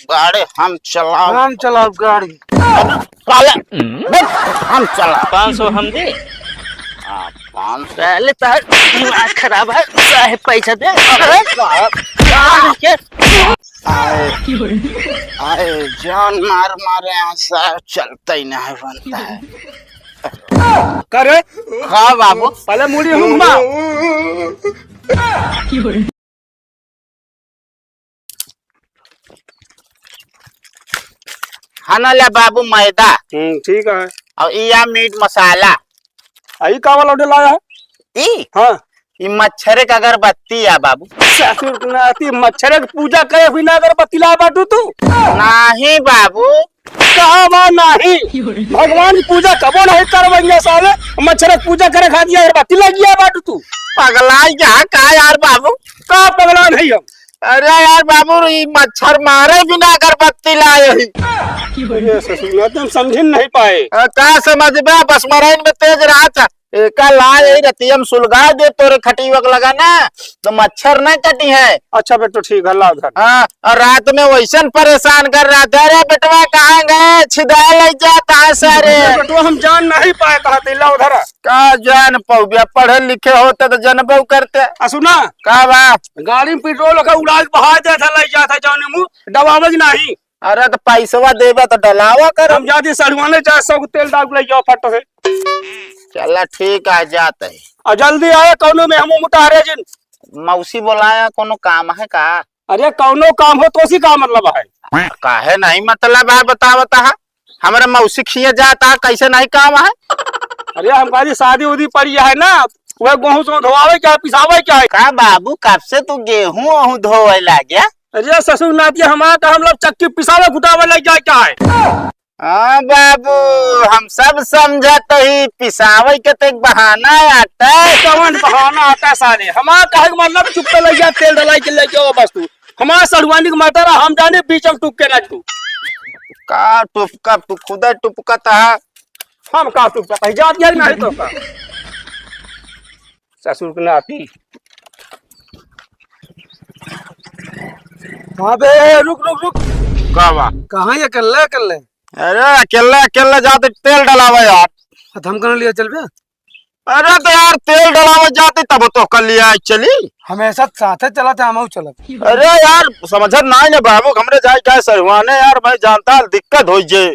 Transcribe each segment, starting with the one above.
गाड़ी हम चलाओ गाड़ी। साले हम चला 500 हम दे। 500 पहले तो दिमाग खराब है, साहब पैसा दे। आए आए जान मार मारे यहाँ साहब चलता ही नहीं बनता है। करे हाँ बाबू पहले मुड़ी हम घुमा। खाना ले बाबू मैदा ठीक है। और या मीट मसाला आई का वाला ऑर्डर लाया है? ई हाँ ई मच्छर के अगरबत्ती है बाबू। ससुर नाती मच्छर की पूजा करे बिना अगरबत्ती ला बाटू तू? नहीं बाबू कहा बा नहीं, भगवान की पूजा कबो नहीं करवाएंगे साले। मच्छर की पूजा करे खा दिया अगरबत्ती लग गया बाटू तू? पगला क्या कहा यार बाबू। का पगला नहीं हम। अरे यार बाबू ये मच्छर मारे बिना अगरबत्ती लाए ही अरे ससुर नाती हम समझ नहीं पाए। का समझ में बस मराइन में तेज रहा था एक लाए रती हम सुलगा दे तोरे खटी वक लगा ना तो मच्छर नहीं कटी है। अच्छा बेटो ठीक है ला उधर। हाँ और रात में वैसन परेशान कर रहा था। अरे बेटवा कहाँ गए छिदा ले जाता है सारे। बेटो हम जान नहीं पाए कहा थे ला उधर। का जान पौबिया पढ़े लिखे होते तो जनबो करते। सुना का बाप गाड़ी में पेट्रोल का उड़ा के बहा जाता ले जाता जाने मुँह दबावे नहीं। अरे तो पैसवा देबा तो डलावा कर। हम जाते सड़वाने चाहे 100 तेल डाल ले जाओ फट से। चला ठीक है जाते है। और जल्दी आए कौनो में हम मुतारे जिन। मौसी बोलाया कोनो काम है का? अरे कौनो काम हो तो उसी का मतलब है। काहे नहीं मतलब है बता हमारे मौसी खिए जाता कैसे नहीं काम है। अरे हमारी शादी उदी पड़ी है ना वह गेहूं से धोआवे क्या पिसावे क्या है? का बाबू कब से तू गेहूं धोए लग गया? अरे ससुर नाती हमारा हम लोग चक्की पिसावे घुटावे लग जाए क्या है? हाँ बाबू हम सब समझते ही पिसावे के तो एक बहाना आता है। कौन बहाना आता है सारे? हमारा कहे मतलब चुप पे लग गया तेल डलाई के लेके वो बस तू हमारा सड़वानी का मटर हम जाने बीच में टूक के ना तू का टुपका तू खुद टुपकता है। हम का टूक का जात यार नहीं तो का ससुर के नाती। हाँ बे रुक रुक रुक का बा कहाँ ये कर ले अरे अकेले जाते तेल डलावे यार। हम कहाँ लिया चल बे? अरे तो यार तेल डलावे जाते तब तो कर लिया चली। हमेशा साथे चला था हम चलत। अरे यार समझ नहीं ना बाबू हमरे जाए क्या सरवाने यार भाई जानता दिक्कत हो जे।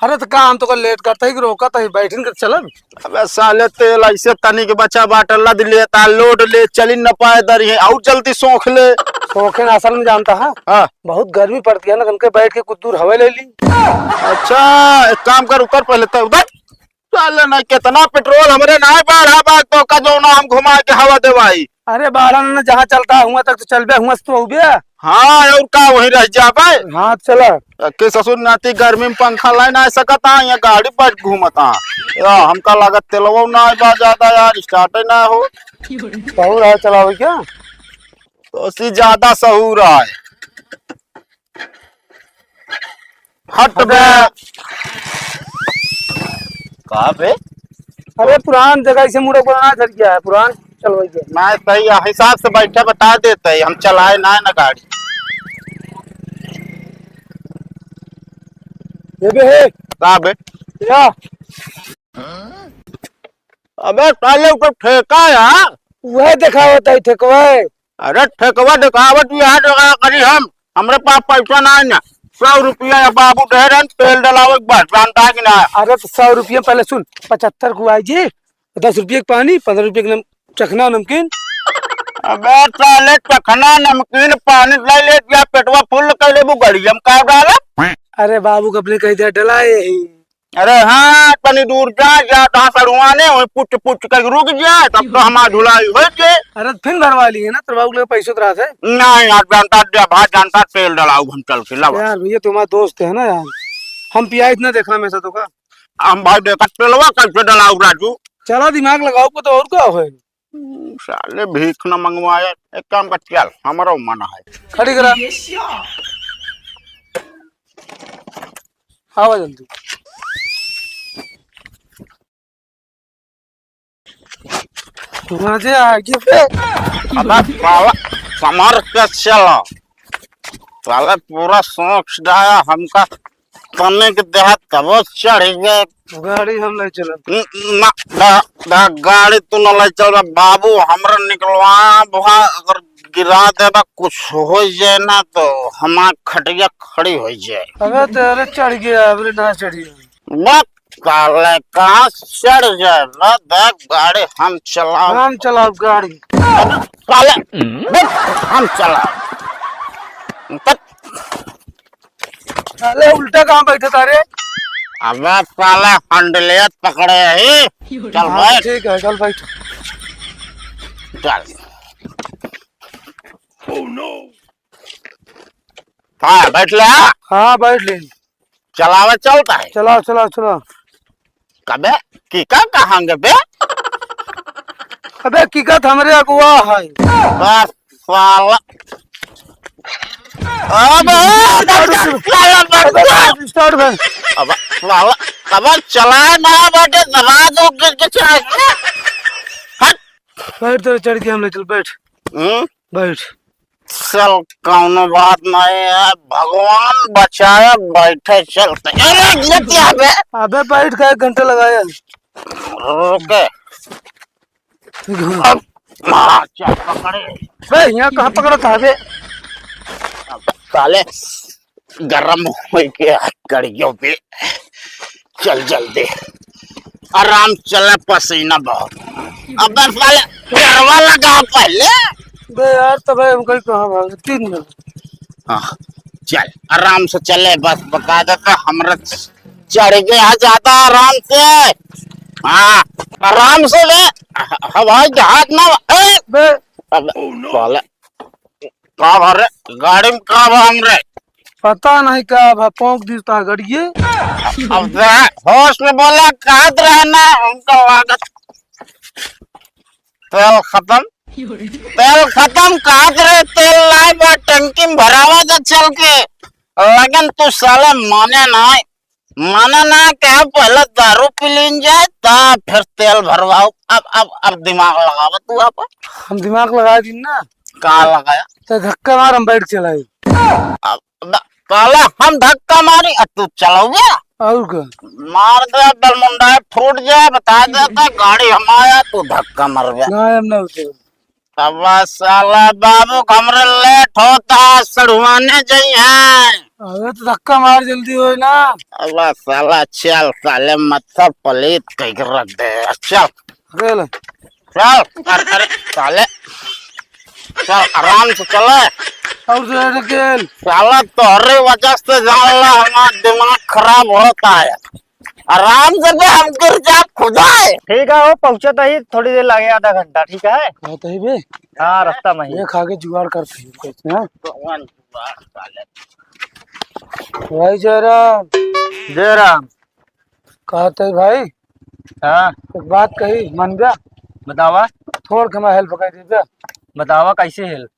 अरे तो काम तो लेट करता ही रोका था बैठन कर चलब। अबे साले तेल ऐसे तनी के बच्चा बाटल लद लेता लोड ले चली न पाए दरी है और जल्दी सोख ले। शौकीन असल में जानता है हाँ बहुत गर्मी पड़ती है ना उनके बैठ के कुछ दूर हवा ले ली। अच्छा एक काम कर उतर पहले तो उधर साले ना कितना पेट्रोल हमरे ना बाढ़ा बाग तो का जो ना हम घुमा के हवा देवाई। अरे बारह ना जहाँ चलता हुआ तक तो चल बे हुआ तो हो गया। हाँ और का वही रह जाबे। हाँ चला के ससुर नाती गर्मी में पंखा ला ना सकता यहाँ गाड़ी पर घूमता यार हमका लागत तेलवा ना बा ज्यादा यार स्टार्ट ना हो। सहूर है चलाओ क्या? तो उसी ज्यादा सहूर है। हट बे का बे। अरे पुरान जगह से मुड़े पुराना चल गया है पुरान चलो मैं सही हिसाब से बैठे बता देते है हम चलाए ना गाड़ी। ये बे है का बे या अबे साले ऊपर ठेका यार वह देखा होता है ठेकवा। अरे ठेकवा दिखावत यहाँ जगह करी हम हमरे पास पैसा ना है ना 100 रुपया या बाबू ठहरन तेल डलावे बस जानता है कि ना। अरे तो 100 रुपये पहले सुन 75 को आई जी 10 रुपये का पानी 15 रुपये का चखना नमकीन। अबे साले चखना नमकीन पानी ले ले दिया पेटवा फुल कर ले बुगड़ी हम का डाला। अरे बाबू का अपने कही दिया डलाए। अरे हाँ तनी दूर जा तहाँ सरुआने पुट पुट कर रुक जाए तब तो हमारा धुलाई हो जाए। अरे फिर भरवा लिए ना तो बाबू के पैसे तो रहा थे। नहीं यार जानता भाई जानता तेल डलाऊ हम चल के लाओ। यार भैया तुम्हारा दोस्त है ना यार हम पिया इतना देखा हमेशा तो का हम भाई देखा तेलवा कैसे डलाऊ राजू। चला दिमाग लगाओ को तो और क्या हो साले भीख न मंगवाए एक काम कर चल हमारा मन है खड़ी करा आवा जल्दी। तुम्हारे आगे पे अबे बाबा समर के चलो साला पूरा सोच डाया हमका तने के देहात तब चढ़ गए। गाड़ी हम नहीं चला। ना गाड़ी तू न ले चल बाबू, हमरा निकलवा वहाँ अगर गिरा देबा कुछ हो जाए ना तो हमार खटिया खड़ी हो जाए। अबे तेरे चढ़ गया, अबे ना चढ़ी। मत काले कहाँ चढ़ जाए ना, देख गाड़ी हम चलाओ गाड़ी। साले हम चलाओ। साले उल्टा कहाँ बैठे तारे? अबे साले हंडलियत पकड़े ही। चल बैठ। ठीक है चल बैठ। चल। हाँ बैठ ले। हाँ बैठ ले। चलावे चलता है। चलाओ। कबे कीका कहांगे बे? अबे कीकत हमरे अगुआ है। बस साला। स्टार्ट कर। अब साला अब चला ना बैठे दबा दो कुछ। हट। बैठ तेरे चढ़ के हम ले चल बैठ। बैठ। चल कौनो बात नहीं है, भगवान बचाए बैठे चलते। अबे बैठ का 1 घंटा लगाया। रुके अब चल पकड़े। यहाँ कहाँ पकड़ा था बे? साले गरम हो के कड़ियों पे चल जल्दी, आराम चले, पसीना बहुत। अब साले डरवा लगा पहले। बे यार तो भाई हम कहीं कहाँ भागे 3 मिनट। हाँ चल आराम से चले, बस बता देते हमरा चढ़ गया ज्यादा आराम से। हाँ आराम से ले, हवाई जहाज ना बे साले का भरे गाड़ी में का हम रे पता नहीं क्या भा पौंक दिता गड़िए। अब होश में बोला कहत रहना उनका लागत तेल खत्म कहत रहे, तेल लाए बा टंकी में भरावा था चल के, लेकिन तू साले माने ना क्या पहले दारू पी लीन जाए तब फिर तेल भरवाओ। अब दिमाग लगावा तू। आप हम दिमाग लगा दी ना। कहाँ लगाया? तो धक्का मार हम बैठ चलाए। काला हम धक्का मारी तू चलोगे और क्या? मार दे बलमुंडा फूट जाए, बता देता गाड़ी हमारा तू धक्का मर गया। ना हम ना उठे। अब साला बाबू हमरे लेट होता सड़वाने जाइए। अबे तो धक्का मार जल्दी हो ना। अब साला चल साले मत्था पलीत कह के रख दे। चल चल अरे साले चल आराम से चले। और जो साला तोहरे वजह से जानला हमारा दिमाग खराब होता है। आराम से भी हम गिर जा खुदा है। ठीक है वो पहुंचे तो ही थोड़ी देर लगे, आधा घंटा। ठीक है कहते ही बे। हाँ रास्ता में ही। ये खा के जुगाड़ करते हैं। भगवान साले भाई जयराम। जयराम। कहते भाई हाँ एक बात कही मन गया। बतावा थोड़ के मैं हेल्प कर दे। बतावा कैसे हेल्प?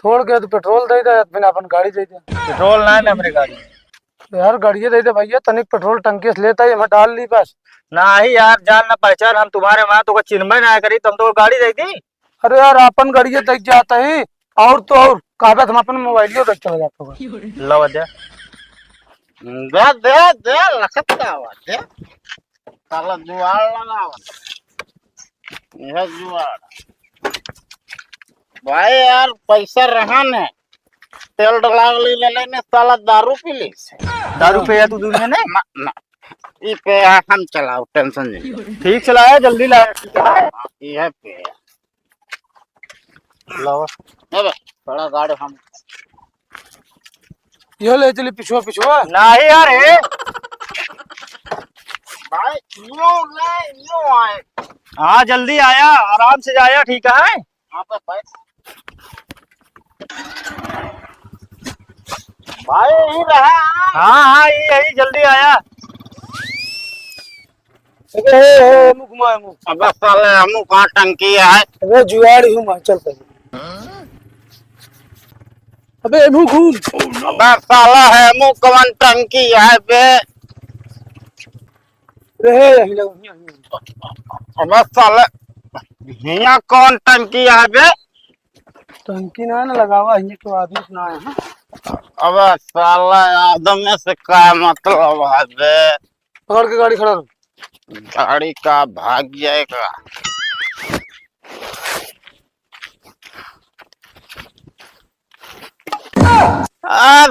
थोड़ के तो पेट्रोल दे दे, बिना अपन गाड़ी दे दे। पेट्रोल ना है मेरे गाड़ी। यार गाड़ी दे दे भैया, तनिक पेट्रोल टंकी से लेता है मैं डाल ली बस। ना ही यार, जान ना पहचान, हम तुम्हारे वहां तो चिन्मय ना करी, तुम तो गाड़ी दे दी। अरे यार अपन गाड़ी देख जाता है और तो और कागज हम अपन मोबाइल देख चला जाता होगा। लो दे लखत का आवाज दे साला जुआड़ लगावा। यह जुआड़ भाई यार पैसा रहा ने तेल डला ले लेने साला दारू पी ली से। दारू पे तू दुनिया ने ना ई पे हम चलाओ, टेंशन नहीं। ठीक चलाया, जल्दी लाया। यह पे लो थोड़ा गाड़ी हम ये ले चली पिछुआ ना ही यार है भाई यूं आए। हाँ जल्दी आया, आराम से जाया। ठीक है यहाँ पे भाई यही रहा। हाँ यही जल्दी आया। अब साले हम कहाँ टंकी है। अबे जुआड़ी हूँ मैं, चल पहले। अबे मुंह घूम। अबे साला है मुंह कवन टंकी है बे। अबे साले यहाँ कौन टंकी है बे। टंकी ना लगावा, तो आदमी ना है। अब साला आदमी से क्या मतलब है बे? पकड़ के गाड़ी खड़ा रहो। गाड़ी का भाग जाएगा।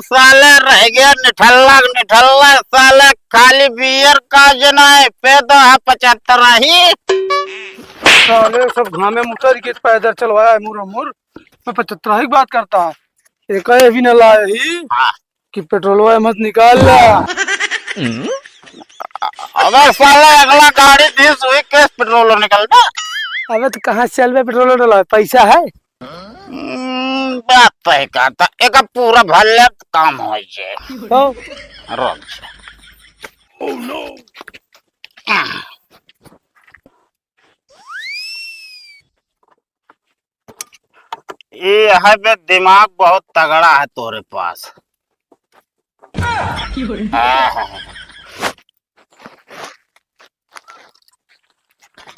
साले रह गया निठल्ला निठल्ला, साले खाली बियर का जनाए पे तो 75 ही। साले सब घामे में उतर के पैदल चलवाया है मुर मुर। मैं 75 की बात करता है। एक भी न लाए ही हाँ। कि पेट्रोल मत निकाल ला। अबे साले अगला गाड़ी 20 हुई केस पेट्रोल निकलना। अबे तो कहाँ से चल पेट्रोल डला, पैसा है? बात तो कहता एक पूरा भले काम हो जाए। हो रोक ये है बे, दिमाग बहुत तगड़ा है तोरे पास।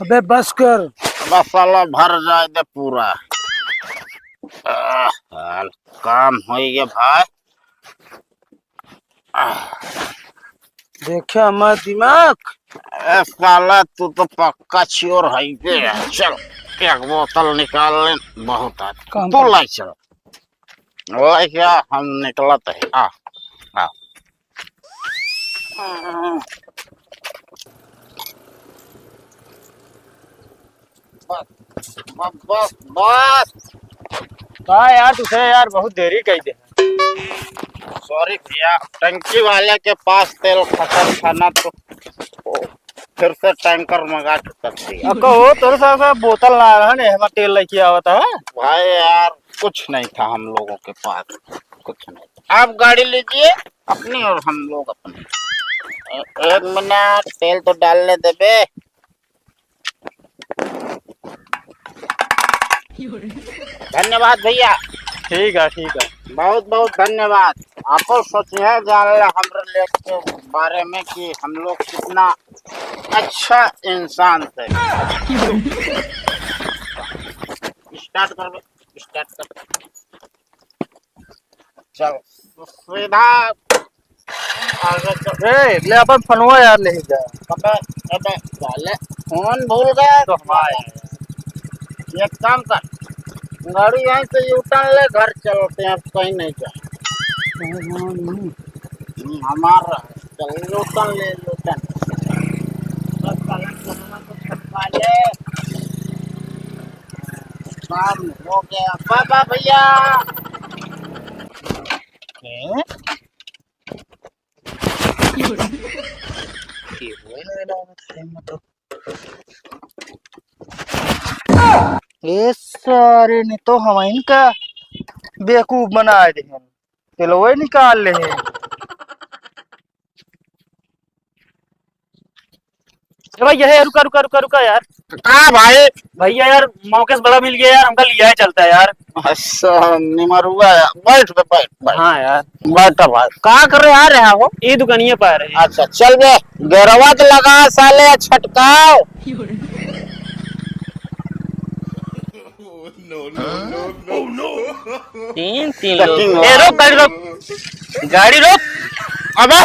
अबे बस कर। बस साला भर जाए दे पूरा। काम हो गया भाई। देखा हमारा दिमाग। साला तू तो पक्का चोर है बे। चल एक बोतल निकाल ले, बहुत है तू लाई चल। लाई क्या हम निकला तो है। आ बस बस बस। हाँ यार तुझे यार बहुत देरी कही दे। सॉरी भैया, टंकी वाले के पास तेल खत्म था ना, तो फिर से टैंकर मंगा चुका थी। अब कहो तेरे साथ बोतल ना रहा ने हमारा तेल लेके आवता है। भाई यार कुछ नहीं था हम लोगों के पास, कुछ नहीं था। आप गाड़ी लीजिए अपनी और हम लोग अपनी। एक मिनट तेल तो डालने दे बे। धन्यवाद भैया, ठीक है बहुत बहुत धन्यवाद। आपको सोचिए जान ले हमारे लेक के बारे में कि हम लोग कितना अच्छा इंसान थे। स्टार्ट कर बे, स्टार्ट कर। चल सीधा आगे चल। ए ले अपन फनवा यार ले जा। अबे अबे साले फोन भूल गया तो हमारा एक काम कर, गाड़ी यहीं से यू टर्न ले, घर चलते हैं, अब कहीं नहीं जाए। हमारा चल यू टर्न ले, यू टर्न। बस साला कोरोना को छटका ले। काम हो गया बाबा भैया। ये सारे ने तो हम इनका बेवकूफ बना दे हैं। चलो वो निकाल ले हैं। भाई यह रुका रुका रुका रुका यार। कहाँ भाई? भैया यार मौके से बड़ा मिल गया यार, हमका लिया है चलता है यार। अच्छा निमरुआ है। बैठ बे, बैठ बैठ। हाँ यार बैठो भाई, कहाँ कर रहे आ रहे हैं वो? ये दुकानिया पा रहे हैं। अच्छा चल बे, गेरवा तो लगा साले, छटकाओ। तीन तीन लोग। ए रोक गाड़ी रोक, गाड़ी रोक। अबे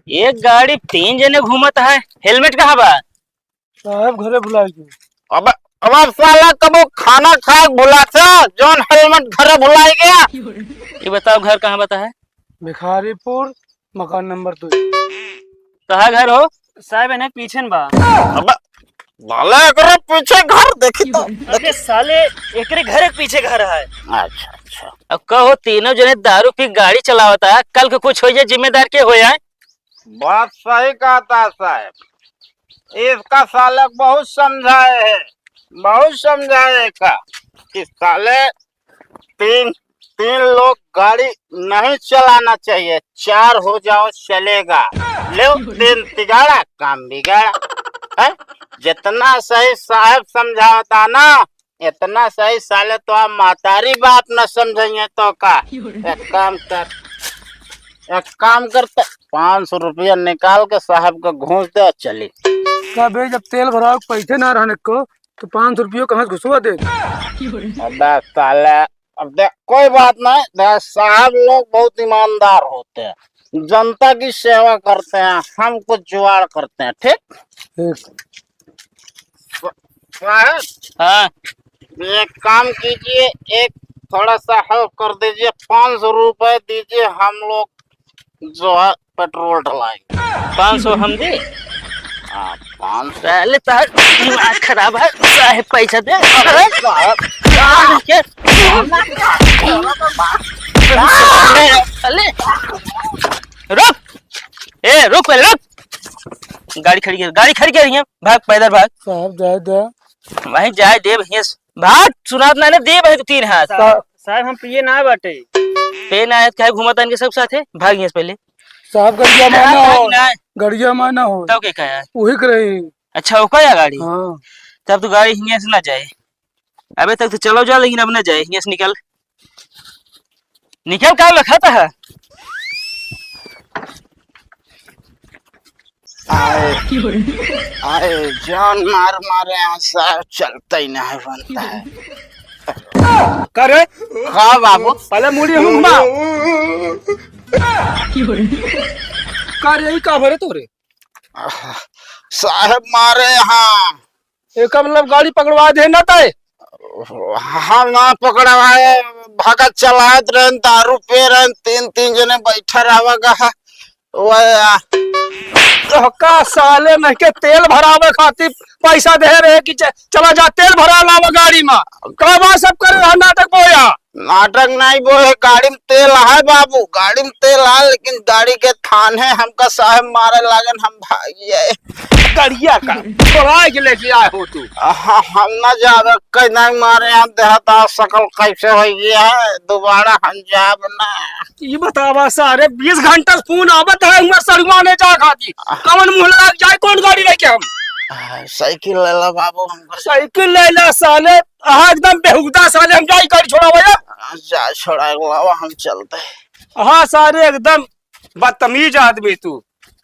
एक गाड़ी 3 जने घूमत है, हेलमेट कहाँ बा? साहब घरे बुलाए थे। अब अब साला कबो खाना खाए भुला था, जोन हेलमेट घरे भुलाई गया। ये बताओ घर कहाँ बता है? भिखारीपुर मकान नंबर 2। कहाँ घर हो? साहब है पीछे बा। अब साला एकरे पीछे घर देखी तो। अबे साले एकरे घर के पीछे घर है। अच्छा अच्छा। अब कहो तीनों जने दारू पी गाड़ी चलावता है, कल को कुछ हो जाए जिम्मेदार के हो जाए? बात सही कहता साहब, इसका साले बहुत समझाए है, बहुत समझाए का कि साले तीन तीन लोग गाड़ी नहीं चलाना चाहिए, 4 हो जाओ चलेगा। ले 3 तिगाड़ा काम बिगाड़ा है। जितना सही साहब समझाता ना, इतना सही साले तो आप मातारी बाप न समझेंगे तो का। एक काम करते 500 रुपया निकाल के साहब को घूस दे चली। जब तेल भराओ पैसे ना रहने को तो 500 रुपये कहाँ से घुसवा दे? अबे साले, अब देख कोई बात नहीं, देख साहब लोग बहुत ईमानदार होते हैं, जनता की सेवा करते हैं, हम कुछ जुगाड़ करते हैं, ठीक? साहब, हाँ एक काम कीजिए, एक थोड़ा सा हेल्प कर दीजिए, 500 रुपए दीजिए, हम लोग जो है पेट्रोल डलाएंगे। 500 हम दे? 500? पहले तो दिमाग खराब है, साहब पैसा दे। अरे रुक, ए रुक पहले रुक। गाड़ी खड़ी कर, गाड़ी खड़ी कर, भाग पैदल भाग। साहब जाए दे। वहीं जाए देव भाग, सुनात ना दे भाई, तो 3 हाथ। साहब हम पिए ना बाटे। पेन आया क्या घुमाता इनके सब साथ है, भाग यहाँ से पहले। साहब गड़िया माना हो, ना गड़िया माना हो। तब क्या कहा? वही करे। अच्छा वो क्या गाड़ी? हाँ। तब तो गाड़ी यहाँ से ना जाए। अबे तक तो चलो जा, लेकिन अब ना जाए यहाँ से। निकल निकल, क्या रखा था? आए जान मार मारे यहाँ साहब, चलता ही नहीं बनता है। कर हाँ बाबू, पहले मुड़ी घुमा। कर यही का भरे तोरे? साहब मारे यहाँ। एक मतलब गाड़ी पकड़वा दे ना ताए। हम ना पकड़वाए, भगत चलात रहे, दारू पे रहे, 3 जने बैठा रहा। का साले में के तेल भरावे खातिर पैसा दे रहे कि चला जा तेल भरा लावा गाड़ी में। कहवा सब कर नाटक बोया। नाटक नहीं बोले, गाड़ी में तेल है बाबू, गाड़ी में तेल है, लेकिन गाड़ी के थाने हमका साहब मारे लागन, हम भागिए। गड़िया का थोड़ा के लेके आए हो तू? हम ना जावे, कहीं नहीं मारे यहाँ देहाता सकल कैसे हो गया है, दोबारा हम जाब ना। ये बतावा सारे 20 घंटा फोन आवत है उमर सरुआ ने जा खाती। कौन मुंह लग जाए, कौन गाड़ी लेके हम? साइकिल ले ला बाबू, हमको साइकिल ले ला साले। हाँ एकदम बेहुदा साले, हम जाई गाड़ी छोड़ा भैया। जा छोड़ा, हम चलते। हाँ सारे एकदम बदतमीज आदमी तू।